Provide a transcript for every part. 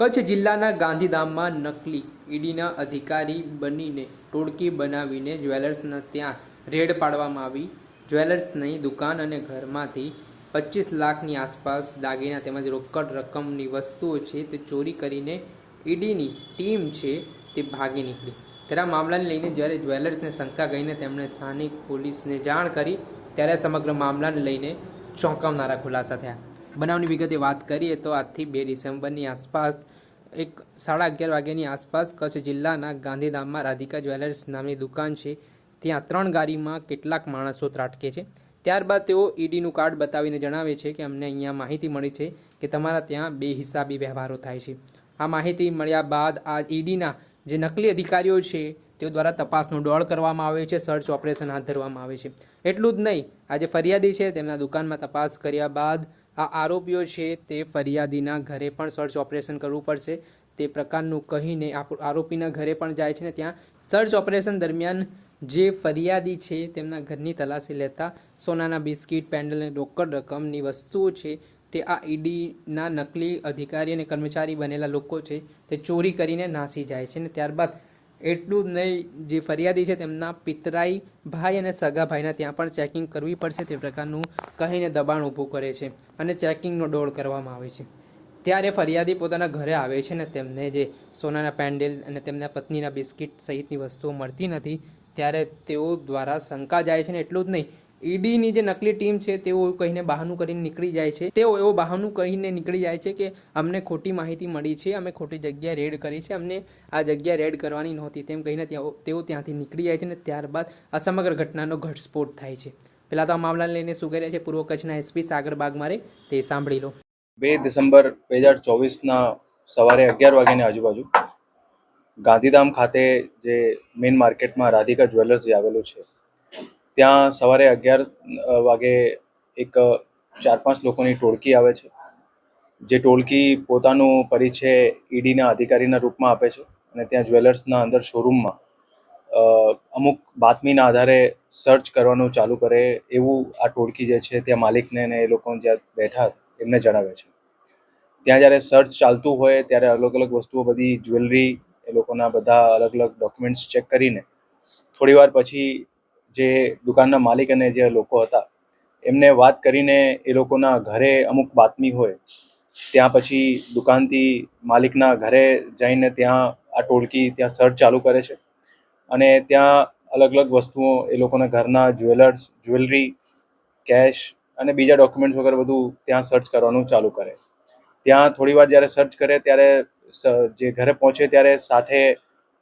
કચ્છ જિલ્લાના ગાંધીધામમાં નકલી ઈડીના અધિકારી બનીને ટોળકી બનાવીને જ્વેલર્સના ત્યાં રેડ પાડવામાં આવી। જ્વેલર્સની દુકાન અને ઘરમાંથી 25 લાખની આસપાસ દાગીના તેમજ રોકડ રકમની વસ્તુઓ છે તે ચોરી કરીને ઈડીની ટીમ છે તે ભાગી નીકળી। ત્યારે આ મામલાને લઈને જ્યારે જ્વેલર્સને શંકા ગઈને તેમણે સ્થાનિક પોલીસને જાણ કરી ત્યારે સમગ્ર મામલાને લઈને ચોંકાવનારા ખુલાસા થયા। બનાવની વિગતે વાત કરીએ તો આજથી 2 ડિસેમ્બરની આસપાસ એક 11:30 વાગ્યાની આસપાસ કચ્છ જિલ્લાના ગાંધીધામમાં રાધિકા જ્વેલર્સ નામની દુકાન છે ત્યાં 3 ગાડીમાં કેટલાક માણસો ત્રાટકે છે। ત્યારબાદ તેઓ ઈડીનું કાર્ડ બતાવીને જણાવે છે કે અમને અહીંયા માહિતી મળી છે કે તમારા ત્યાં બેહિસાબી વ્યવહારો થાય છે। આ માહિતી મળ્યા બાદ આ ઈડીના જે નકલી અધિકારીઓ છે તેઓ દ્વારા તપાસનો દોડ કરવામાં આવે છે, સર્ચ ઓપરેશન હાથ ધરવામાં આવે છે। એટલું જ નહીં, આ જે ફરિયાદી છે તેમના દુકાનમાં તપાસ કર્યા બાદ આ આરોપીઓ છે તે ફરિયાદીના ઘરે પણ સર્ચ ઓપરેશન કરવું પડશે તે પ્રકારનું કહીને આરોપીના ઘરે પણ જાય છે ને ત્યાં સર્ચ ઓપરેશન દરમિયાન જે ફરિયાદી છે તેમના ઘરની તલાશી લેતા સોનાના બિસ્કિટ, પેન્ડલ અને રોકડ રકમની વસ્તુઓ છે તે આ ઈડીના નકલી અધિકારી અને કર્મચારી બનેલા લોકો છે તે ચોરી કરીને નાસી જાય છે ને ત્યારબાદ એટલું જ નહીં, જે ફરિયાદી છે તેમના પિતરાઈ ભાઈ અને સગા ભાઈના ત્યાં પણ ચેકિંગ કરવી પડશે તે પ્રકારનું કહીને દબાણ ઊભું કરે છે અને ચેકિંગનો દોડ કરવામાં આવે છે। ત્યારે ફરિયાદી પોતાના ઘરે આવે છે ને તેમને જે સોનાના પેન્ડલ અને તેમના પત્નીના બિસ્કિટ સહિતની વસ્તુઓ મળતી નથી ત્યારે તેઓ દ્વારા શંકા જાય છે ને એટલું જ નહીં, ઈડીની જે નકલી ટીમ છે તેઓ કહીને બહાનું કરીને નીકળી જાય છે। તેઓ એવો બહાનું કહીને નીકળી જાય છે કે અમને ખોટી માહિતી મળી છે, અમે ખોટી જગ્યાએ રેડ કરી છે, અમને આ જગ્યા રેડ કરવાની નહોતી તેમ કહીને તેઓ ત્યાંથી નીકળી જાય છે ને ત્યારબાદ આ સમગ્ર ઘટનાનો ઘટસ્ફોટ થાય છે। પહેલાં તો આ મામલાને લઈને શું કહી રહ્યા છે પૂર્વ કચ્છના એસપી સાગર બાગમારે તે સાંભળી લો। 2 ડિસેમ્બર 2024ના સવારે 11 વાગ્યાની આજુબાજુ ગાંધીધામ ખાતે જે મેઇન માર્કેટમાં રાધિકા જ્વેલર્સ જે આવેલું છે ત્યાં સવારે 11 વાગે એક 4-5 લોકોની ટોળકી આવે છે। જે ટોળકી પોતાનું પરિચય ઈડીના અધિકારીના રૂપમાં આપે છે અને ત્યાં જ્વેલર્સના અંદર શોરૂમમાં અમુક બાતમીના આધારે સર્ચ કરવાનું ચાલુ કરે એવું આ ટોળકી જે છે ત્યાં માલિકને ને એ લોકો જ્યાં બેઠા એમને જણાવે છે। ત્યાં જ્યારે સર્ચ ચાલતું હોય ત્યારે અલગ અલગ વસ્તુઓ બધી જ્વેલરી એ લોકોના બધા અલગ અલગ ડોક્યુમેન્ટ્સ ચેક કરીને થોડીવાર પછી જે દુકાનના માલિક અને જે લોકો હતા એમને વાત કરીને એ લોકોના ઘરે અમુક બાતમી હોય ત્યાં પછી દુકાનથી માલિકના ઘરે જઈને ત્યાં આ ટોળકી ત્યાં સર્ચ ચાલુ કરે છે અને ત્યાં અલગ અલગ વસ્તુઓ એ લોકોના ઘરના જ્વેલરી, કેશ અને બીજા ડોક્યુમેન્ટ્સ વગેરે બધું ત્યાં સર્ચ કરવાનું ચાલુ કરે। ત્યાં થોડીવાર જ્યારે સર્ચ કરે ત્યારે જે ઘરે પહોંચે ત્યારે સાથે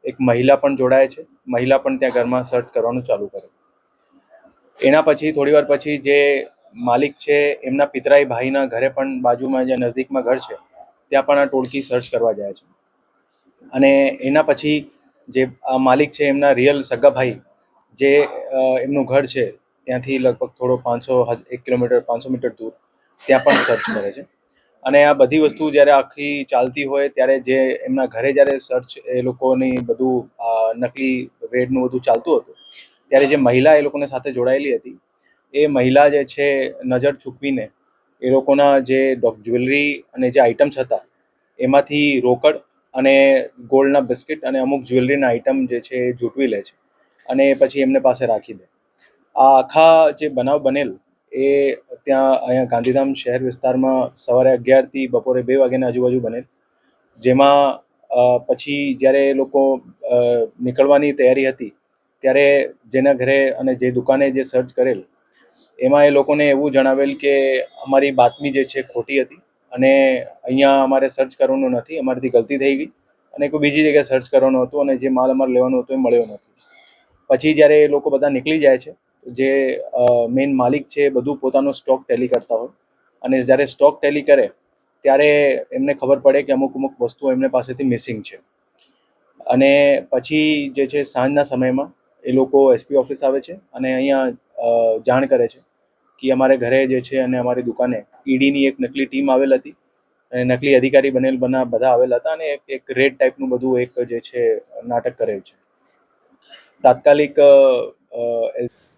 એક મહિલા પણ જોડાય છે। મહિલા પણ ત્યાં ઘરમાં સર્ચ કરવાનું ચાલુ કરે। એના પછી થોડીવાર પછી જે માલિક છે એમના પિતરાઈ ભાઈના ઘરે પણ બાજુમાં જે નજદીકમાં ઘર છે ત્યાં પણ આ ટોળકી સર્ચ કરવા જાય છે અને એના પછી જે આ માલિક છે એમના રિયલ સગા ભાઈ જે એમનું ઘર છે ત્યાંથી લગભગ થોડો 1 કિલોમીટર 500 મીટર દૂર ત્યાં પણ સર્ચ કરે છે અને આ બધી વસ્તુ જ્યારે આખી ચાલતી હોય ત્યારે જે એમના ઘરે જ્યારે સર્ચ એ લોકોની બધું નકલી રેડનું બધું ચાલતું હતું ત્યારે જે મહિલા એ લોકોને સાથે જોડાયેલી હતી એ મહિલા જે છે નજર ચૂકવીને એ લોકોના જે જ્વેલરી અને જે આઇટમ્સ હતા એમાંથી રોકડ અને ગોલ્ડના બિસ્કિટ અને અમુક જ્વેલરીના આઇટમ જે છે એ જૂટવી લે છે અને પછી એમને પાસે રાખી દે। આ આખા જે બનાવ બનેલ એ ત્યાં અહીંયા ગાંધીધામ શહેર વિસ્તારમાં સવારે 11થી બપોરે 2 વાગ્યાની આજુબાજુ બનેલ, જેમાં પછી જ્યારે એ લોકો નીકળવાની તૈયારી હતી ત્યારે જેના ઘરે અને જે દુકાને જે સર્ચ કરેલ એમાં એ લોકોને એવું જણાવેલ કે અમારી બાતમી જે છે ખોટી હતી અને અહીંયા અમારે સર્ચ કરવાનું નથી, અમારાથી ગલતી થઈ ગઈ અને કોઈ બીજી જગ્યાએ સર્ચ કરવાનું હતું અને જે માલ અમારે લેવાનો હતો એ મળ્યો નથી। પછી જ્યારે એ લોકો બધા નીકળી જાય છે જે મેઇન માલિક છે એ બધું પોતાનો સ્ટોક ટેલી કરતા હોય અને જ્યારે સ્ટોક ટેલી કરે ત્યારે એમને ખબર પડે કે અમુક વસ્તુઓ એમને પાસેથી મિસિંગ છે અને પછી જે છે સાંજના સમયમાં એ લોકો એસપી ઓફિસ આવે છે અને અહીંયા જાણ કરે છે કે અમારે ઘરે જે છે અને અમારી દુકાને ઈડીની એક નકલી ટીમ આવેલ હતી અને નકલી અધિકારી બનેલ બધા આવેલા હતા અને એક રેડ ટાઈપનું બધું એક જે છે નાટક કરેલ છે। તાત્કાલિક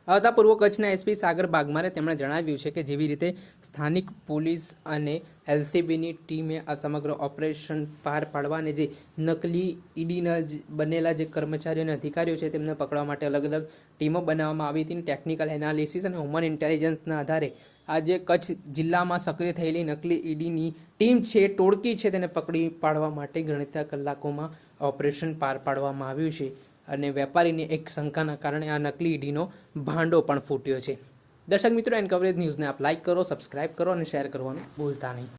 આ હતા પૂર્વ કચ્છના એસપી સાગર બાગમારે. તેમણે જણાવ્યું છે કે જેવી રીતે સ્થાનિક પોલીસ અને એલસીબીની ટીમે આ સમગ્ર ઓપરેશન પાર પાડવા અને જે નકલી ઈડીના બનેલા જે કર્મચારીઓ અને અધિકારીઓ છે તેમને પકડવા માટે અલગ અલગ ટીમો બનાવવામાં આવી હતી. ટેકનિકલ એનાલિસિસ અને હ્યુમન ઇન્ટેલિજન્સના આધારે આજે કચ્છ જિલ્લામાં સક્રિય થયેલી નકલી ઈડીની ટીમ છે, ટોળકી છે, તેને પકડી પાડવા માટે ગણતરીના કલાકોમાં ઓપરેશન પાર પાડવામાં આવ્યું છે અને વેપારીની એક શંકાના કારણે આ નકલી ઈડીનો ભાંડો પણ ફૂટ્યો છે. દર્શક મિત્રો, એન કવરેજ ન્યૂઝને આપ લાઇક કરો, સબસ્ક્રાઇબ કરો અને શેર કરવાનું ભૂલતા નહીં.